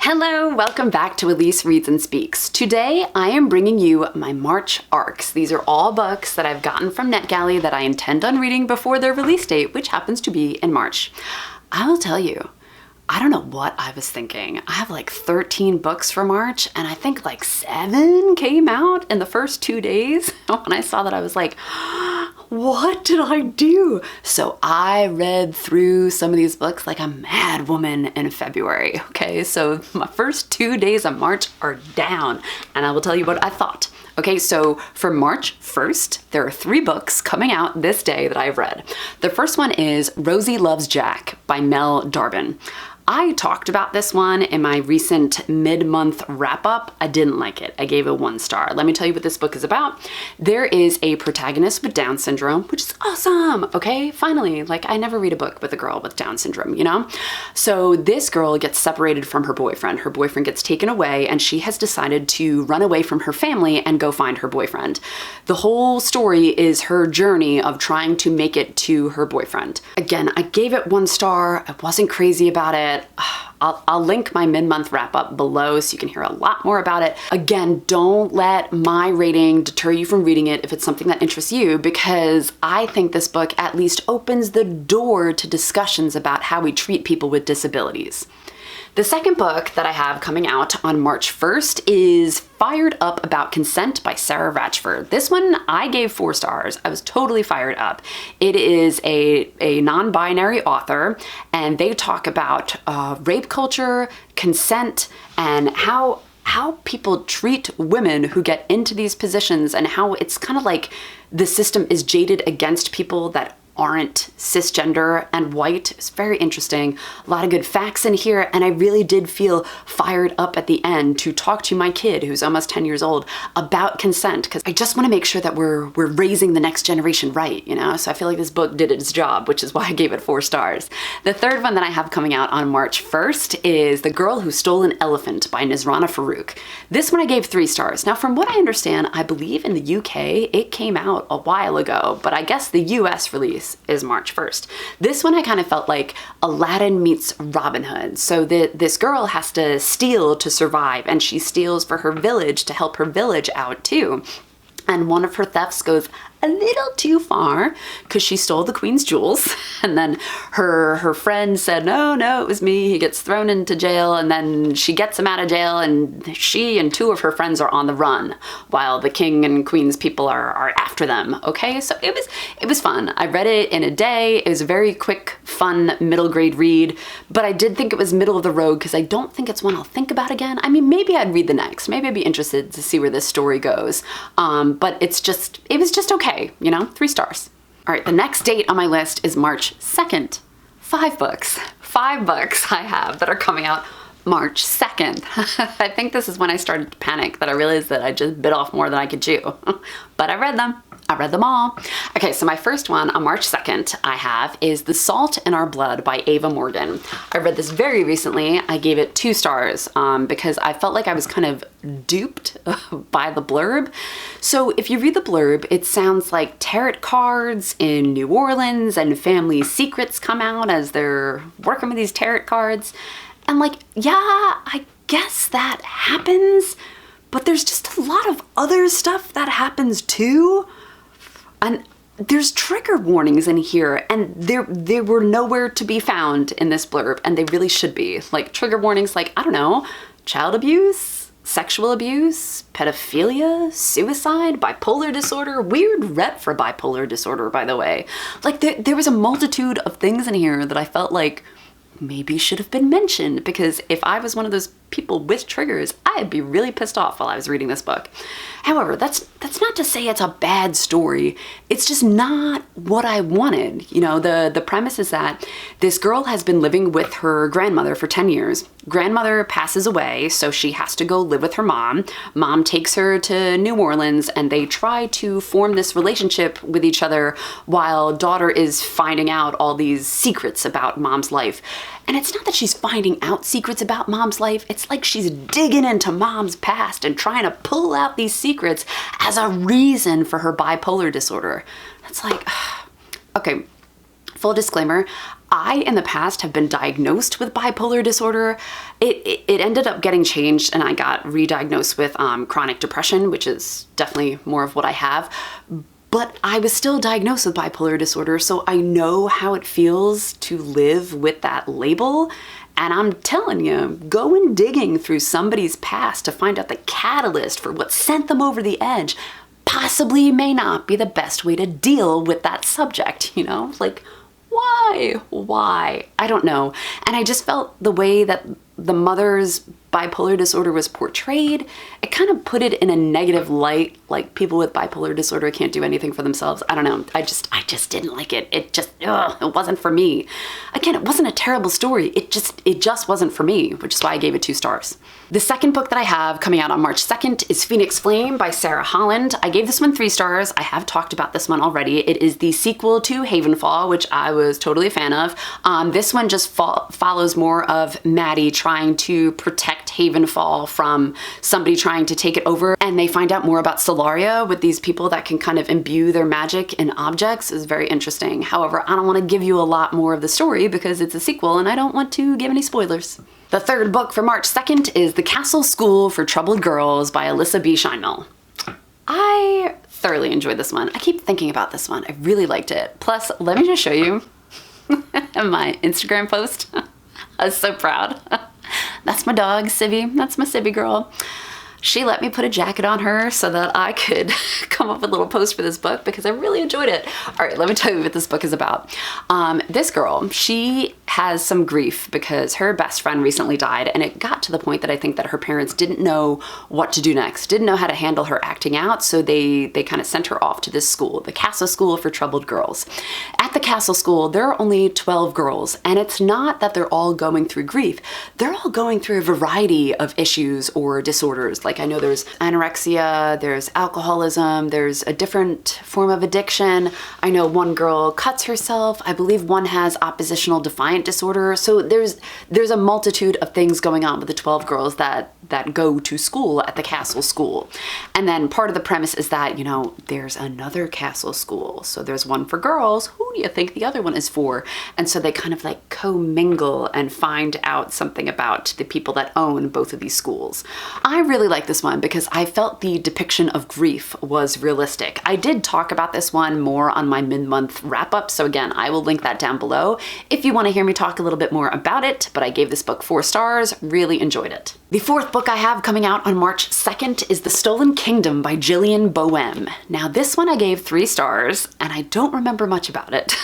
Hello, welcome back to Elise Reads and Speaks. Today I am bringing you my March arcs. These are all books that I've gotten from NetGalley that I intend on reading before their release date, which happens to be in March. I will tell you, I don't know what I was thinking. I have like 13 books for March and I think like 7 came out in the first 2 days. When I saw that I was like, what did I do? So I read through some of these books like a mad woman in February. Okay, so my first 2 days of March are down and I will tell you what I thought. Okay, so for March 1st, there are 3 books coming out this day that I've read. The first one is Rosie Loves Jack by Mel Darbon. I talked about this one in my recent mid-month wrap-up. I didn't like it. I gave it 1 star. Let me tell you what this book is about. There is a protagonist with Down syndrome, which is awesome, okay? Finally, like I never read a book with a girl with Down syndrome, you know? So this girl gets separated from her boyfriend. Her boyfriend gets taken away and she has decided to run away from her family and go find her boyfriend. The whole story is her journey of trying to make it to her boyfriend. Again, I gave it 1 star. I wasn't crazy about it. I'll link my mid-month wrap-up below so you can hear a lot more about it. Again, don't let my rating deter you from reading it if it's something that interests you, because I think this book at least opens the door to discussions about how we treat people with disabilities. The second book that I have coming out on March 1st is Fired Up About Consent by Sara Ratchford. This one I gave 4 stars. I was totally fired up. It is a non-binary author and they talk about rape culture, consent, and how people treat women who get into these positions and how it's kind of like the system is jaded against people that aren't cisgender and white. It's very interesting. A lot of good facts in here, and I really did feel fired up at the end to talk to my kid, who's almost 10 years old, about consent, because I just want to make sure that we're raising the next generation right, you know? So I feel like this book did its job, which is why I gave it 4 stars. The third one that I have coming out on March 1st is The Girl Who Stole an Elephant by Nizrana Farook. This one I gave 3 stars. Now, from what I understand, I believe in the UK, it came out a while ago, but I guess the US release is March 1st. This one I kind of felt like Aladdin meets Robin Hood. So this girl has to steal to survive, and she steals for her village to help her village out too. And one of her thefts goes a little too far because she stole the queen's jewels, and then her friend said, no, it was me. He gets thrown into jail, and then she gets him out of jail, and she and 2 of her friends are on the run while the king and queen's people are after them. Okay, so it was fun. I read it in a day. It was a very quick, fun middle grade read, but I did think it was middle of the road because I don't think it's one I'll think about again. I mean, maybe I'd read the next. Maybe I'd be interested to see where this story goes. But it was just okay. You know, 3 stars. All right, the next date on my list is March 2nd. 5 books. 5 books I have that are coming out March 2nd. I think this is when I started to panic, that I realized that I just bit off more than I could chew. But I read them. I read them all. Okay, so my first one on March 2nd I have is The Salt in Our Blood by Ava Morgyn. I read this very recently. I gave it 2 stars because I felt like I was kind of duped by the blurb. So if you read the blurb, it sounds like tarot cards in New Orleans and family secrets come out as they're working with these tarot cards. And like, yeah, I guess that happens, but there's just a lot of other stuff that happens too. And there's trigger warnings in here, and they were nowhere to be found in this blurb, and they really should be. Like trigger warnings like, I don't know, child abuse, sexual abuse, pedophilia, suicide, bipolar disorder, weird rep for bipolar disorder, by the way. Like there was a multitude of things in here that I felt like maybe should have been mentioned, because if I was one of those people with triggers, I'd be really pissed off while I was reading this book. However, that's not to say it's a bad story. It's just not what I wanted. You know, the premise is that this girl has been living with her grandmother for 10 years. Grandmother passes away, so she has to go live with her mom. Mom takes her to New Orleans, and they try to form this relationship with each other while daughter is finding out all these secrets about mom's life. And it's not that she's finding out secrets about mom's life. It's like she's digging into mom's past and trying to pull out these secrets as a reason for her bipolar disorder. It's like, okay, full disclaimer, I, in the past, have been diagnosed with bipolar disorder. It ended up getting changed and I got re-diagnosed with chronic depression, which is definitely more of what I have. But I was still diagnosed with bipolar disorder, so I know how it feels to live with that label. And I'm telling you, going digging through somebody's past to find out the catalyst for what sent them over the edge possibly may not be the best way to deal with that subject, you know? Like, why? Why? I don't know. And I just felt the way that the mother's bipolar disorder was portrayed, it kind of put it in a negative light, like people with bipolar disorder can't do anything for themselves. I don't know. I just didn't like it. It wasn't for me. Again, it wasn't a terrible story. It just wasn't for me, which is why I gave it 2 stars. The second book that I have coming out on March 2nd is Phoenix Flame by Sara Holland. I gave this one 3 stars. I have talked about this one already. It is the sequel to Havenfall, which I was totally a fan of. This one just follows more of Maddie trying to protect Havenfall from somebody trying to take it over, and they find out more about Stolarz with these people that can kind of imbue their magic in objects. Is very interesting. However, I don't want to give you a lot more of the story because it's a sequel and I don't want to give any spoilers. The third book for March 2nd is The Castle School for Troubled Girls by Alyssa B. Sheinmel. I thoroughly enjoyed this one. I keep thinking about this one. I really liked it. Plus, let me just show you my Instagram post. I was so proud. That's my dog, Civvy. That's my Civvy girl. She let me put a jacket on her so that I could come up with a little post for this book because I really enjoyed it. All right, let me tell you what this book is about. This girl, she has some grief because her best friend recently died, and it got to the point that I think that her parents didn't know what to do next, didn't know how to handle her acting out, so they kind of sent her off to this school, the Castle School for Troubled Girls. At the Castle School, there are only 12 girls, and it's not that they're all going through grief. They're all going through a variety of issues or disorders. Like, I know there's anorexia, there's alcoholism, there's a different form of addiction. I know one girl cuts herself. I believe one has oppositional defiant disorder. So there's a multitude of things going on with the 12 girls that go to school at the Castle School. And then part of the premise is that, you know, there's another Castle School. So there's one for girls. Who do you think the other one is for? And so they kind of like commingle and find out something about the people that own both of these schools. I really like this one because I felt the depiction of grief was realistic. I did talk about this one more on my mid-month wrap-up, so again, I will link that down below if you want to hear me talk a little bit more about it, but I gave this book 4 stars, really enjoyed it. The fourth book I have coming out on March 2nd is The Stolen Kingdom by Jillian Boehme. Now this one I gave 3 stars, and I don't remember much about it.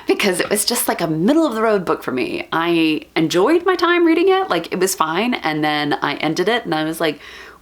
Because it was just like a middle of the road book for me. I enjoyed my time reading it, like it was fine, and then I ended it and I was like,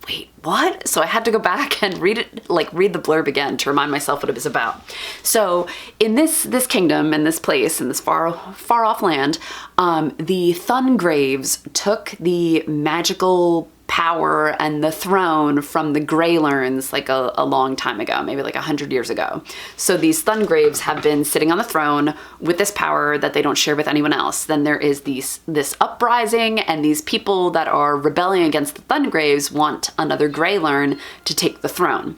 wait, what? So I had to go back and read it, like read the blurb again to remind myself what it was about. So in this kingdom, in this place, in this far off land, the Thungraves took the magical power and the throne from the Greylerns like a long time ago, maybe like 100 years ago. So these Thungraves have been sitting on the throne with this power that they don't share with anyone else. Then there is this uprising, and these people that are rebelling against the Thungraves want another Greylern to take the throne.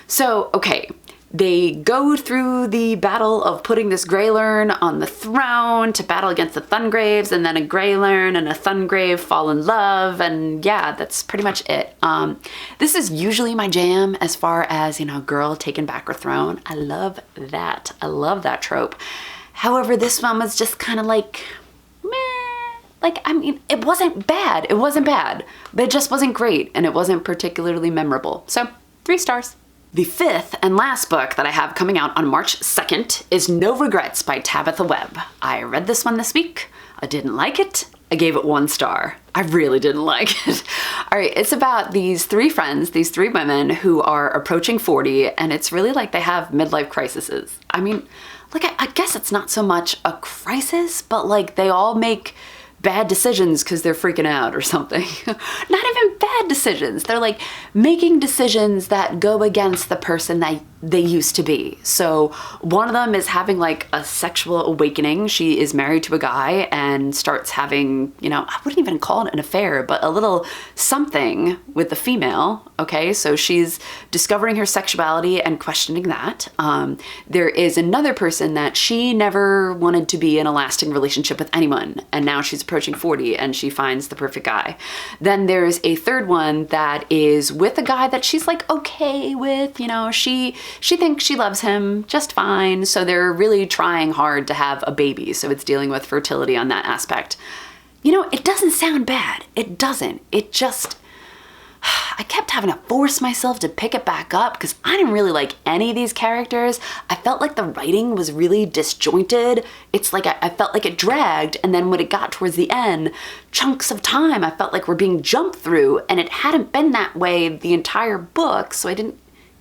So, okay, they go through the battle of putting this Greylern on the throne to battle against the Thungraves, and then a Greylern and a Thungrave fall in love, and yeah, that's pretty much it. This is usually my jam as far as, you know, girl taking back her throne. I love that. I love that trope. However, this one was just kind of like, meh. Like, I mean, it wasn't bad. It wasn't bad, but it just wasn't great, and it wasn't particularly memorable. So, 3 stars. The fifth and last book that I have coming out on March 2nd is No Regrets by Tabitha Webb. I read this one this week. I didn't like it. I gave it 1 star. I really didn't like it. All right, it's about these 3 friends, these 3 women who are approaching 40, and it's really like they have midlife crises. I mean, like, I guess it's not so much a crisis, but like they all make bad decisions because they're freaking out or something. Not even bad decisions. They're like making decisions that go against the person that they used to be. So one of them is having like a sexual awakening. She is married to a guy and starts having, you know, I wouldn't even call it an affair, but a little something with the female. Okay, so she's discovering her sexuality and questioning that. There is another person that she never wanted to be in a lasting relationship with anyone, and now she's approaching 40 and she finds the perfect guy. Then there's a third one that is with a guy that she's like okay with, you know, she thinks she loves him just fine, so they're really trying hard to have a baby, so it's dealing with fertility on that aspect. You know, it doesn't sound bad. It doesn't. It just, I kept having to force myself to pick it back up because I didn't really like any of these characters. I felt like the writing was really disjointed. It's like I felt like it dragged, and then when it got towards the end, chunks of time I felt like were being jumped through, and it hadn't been that way the entire book, so I didn't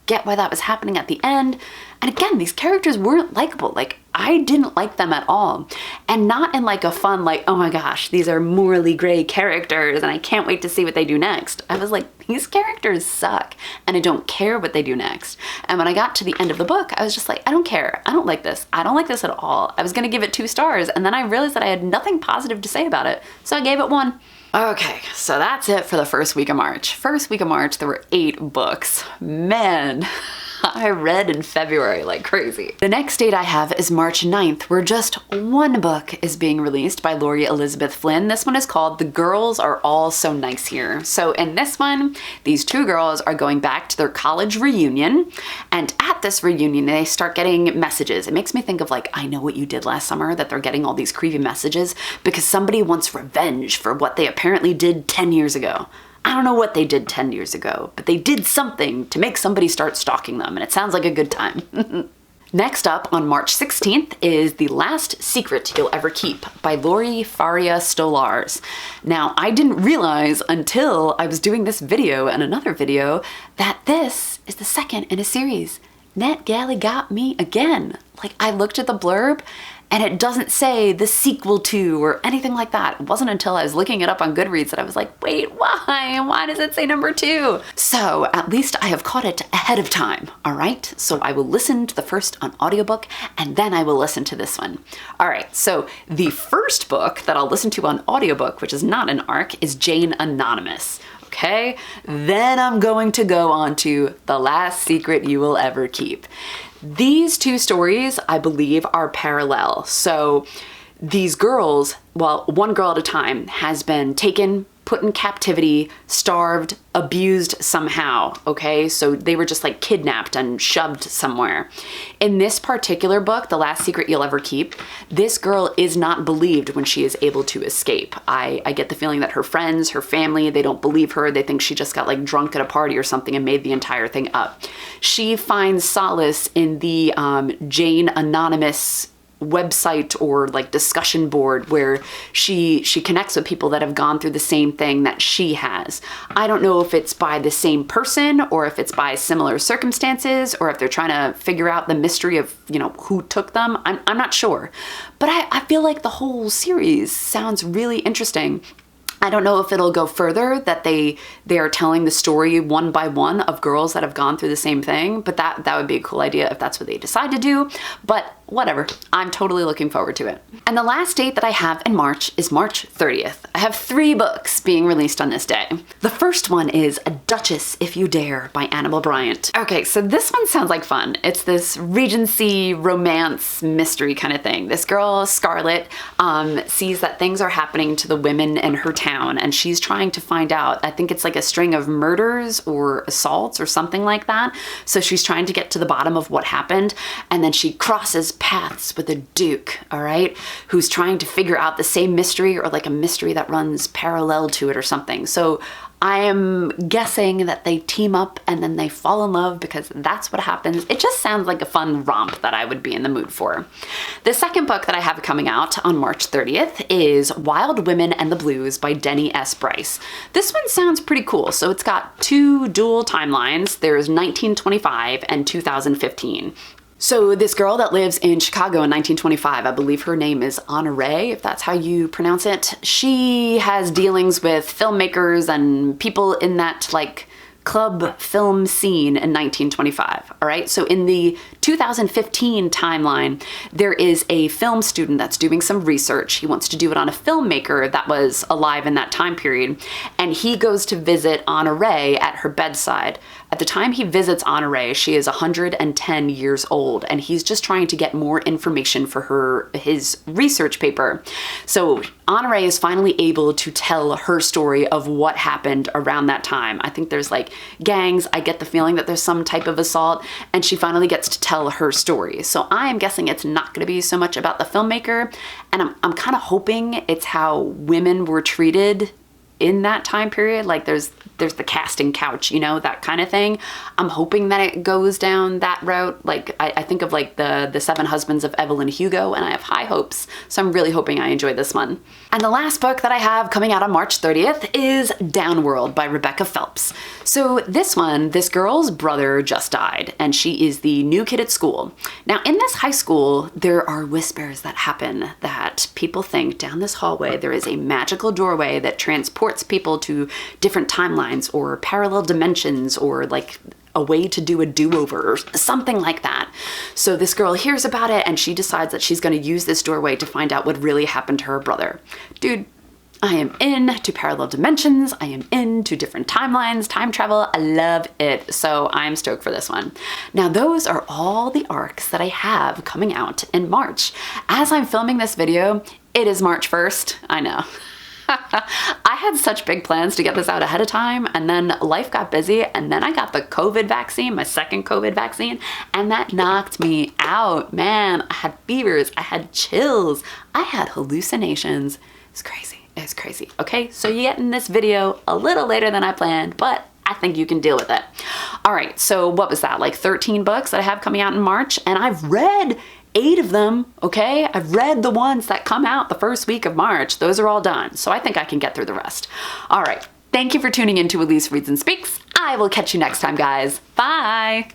get why that was happening at the end. And again, these characters weren't likable. Like, I didn't like them at all. And not in like a fun, like, oh my gosh, these are morally gray characters and I can't wait to see what they do next. I was like, these characters suck and I don't care what they do next. And when I got to the end of the book, I was just like, I don't care. I don't like this. I don't like this at all. I was gonna give it 2 stars, and then I realized that I had nothing positive to say about it, so I gave it 1. Okay, so that's it for the first week of March. First week of March, there were 8 books. Man, I read in February like crazy. The next date I have is March 9th, where just 1 book is being released by Laurie Elizabeth Flynn. This one is called The Girls Are All So Nice Here. So in this one, these 2 girls are going back to their college reunion, and at this reunion, they start getting messages. It makes me think of like, I Know What You Did Last Summer, that they're getting all these creepy messages because somebody wants revenge for what they apparently did 10 years ago. I don't know what they did 10 years ago, but they did something to make somebody start stalking them, and it sounds like a good time. Next up on March 16th is The Last Secret You'll Ever Keep by Laurie Faria Stolarz. Now, I didn't realize until I was doing this video and another video that this is the second in a series. NetGalley got me again. Like, I looked at the blurb and it doesn't say the sequel to or anything like that. It wasn't until I was looking it up on Goodreads that I was like, wait, why? Why does it say number 2? So at least I have caught it ahead of time, all right? So I will listen to the first on audiobook and then I will listen to this one. All right, so the first book that I'll listen to on audiobook, which is not an ARC, is Jane Anonymous. Okay, then I'm going to go on to The Last Secret You Will Ever Keep. These 2 stories, I believe, are parallel. So these girls, well, 1 girl at a time, has been taken, put in captivity, starved, abused somehow, okay? So they were just like kidnapped and shoved somewhere. In this particular book, The Last Secret You'll Ever Keep, this girl is not believed when she is able to escape. I get the feeling that her friends, her family, they don't believe her. They think she just got like drunk at a party or something and made the entire thing up. She finds solace in the Jane Anonymous website or like discussion board where she connects with people that have gone through the same thing that she has. I don't know if it's by the same person or if it's by similar circumstances or if they're trying to figure out the mystery of, you know, who took them. I'm not sure. But I feel like the whole series sounds really interesting. I don't know if it'll go further, that they are telling the story one by one of girls that have gone through the same thing, but that would be a cool idea if that's what they decide to do, but whatever. I'm totally looking forward to it. And the last date that I have in March is March 30th. I have 3 books being released on this day. The first one is Duchess If You Dare by Anabelle Bryant. Okay, so this one sounds like fun. It's this Regency romance mystery kind of thing. This girl, Scarlett, sees that things are happening to the women in her town, and she's trying to find out. I think it's like a string of murders or assaults or something like that. So she's trying to get to the bottom of what happened, and then she crosses paths with a duke, all right, who's trying to figure out the same mystery or like a mystery that runs parallel to it or something. So I am guessing that they team up and then they fall in love because that's what happens. It just sounds like a fun romp that I would be in the mood for. The second book that I have coming out on March 30th is Wild Women and the Blues by Denny S. Bryce. This one sounds pretty cool. So it's got 2 dual timelines. There's 1925 and 2015. So this girl that lives in Chicago in 1925, I believe her name is Honoré, if that's how you pronounce it. She has dealings with filmmakers and people in that like club film scene in 1925, all right? So in the 2015 timeline, there is a film student that's doing some research. He wants to do it on a filmmaker that was alive in that time period, and he goes to visit Honore at her bedside. At the time he visits Honore, she is 110 years old, and he's just trying to get more information for his research paper. So Honore is finally able to tell her story of what happened around that time. I think there's like gangs. I get the feeling that there's some type of assault, and she finally gets to tell her story. So I am guessing it's not going to be so much about the filmmaker, and I'm kind of hoping it's how women were treated in that time period. Like there's the casting couch, you know, that kind of thing. I'm hoping that it goes down that route. Like I think of like the Seven Husbands of Evelyn Hugo, and I have high hopes. So I'm really hoping I enjoy this one. And the last book that I have coming out on March 30th is Downworld by Rebecca Phelps. So this one, this girl's brother just died, and she is the new kid at school. Now in this high school, there are whispers that happen that people think down this hallway there is a magical doorway that transports people to different timelines or parallel dimensions, or like a way to do a do-over or something like that. So this girl hears about it, and she decides that she's going to use this doorway to find out what really happened to her brother. Dude, I am into parallel dimensions. I am into different timelines, time travel. I love it. So I'm stoked for this one. Now, those are all the arcs that I have coming out in March. As I'm filming this video, it is March 1st. I know. I had such big plans to get this out ahead of time, and then life got busy, and then I got the COVID vaccine, my second COVID vaccine, and that knocked me out. Man, I had fevers, I had chills, I had hallucinations. It's crazy. It's crazy. Okay, so you get in this video a little later than I planned, but I think you can deal with it. All right, so what was that? Like 13 books that I have coming out in March, and I've read 8 of them, okay? I've read the ones that come out the first week of March. Those are all done, so I think I can get through the rest. All right, thank you for tuning in to Elise Reads and Speaks. I will catch you next time, guys. Bye!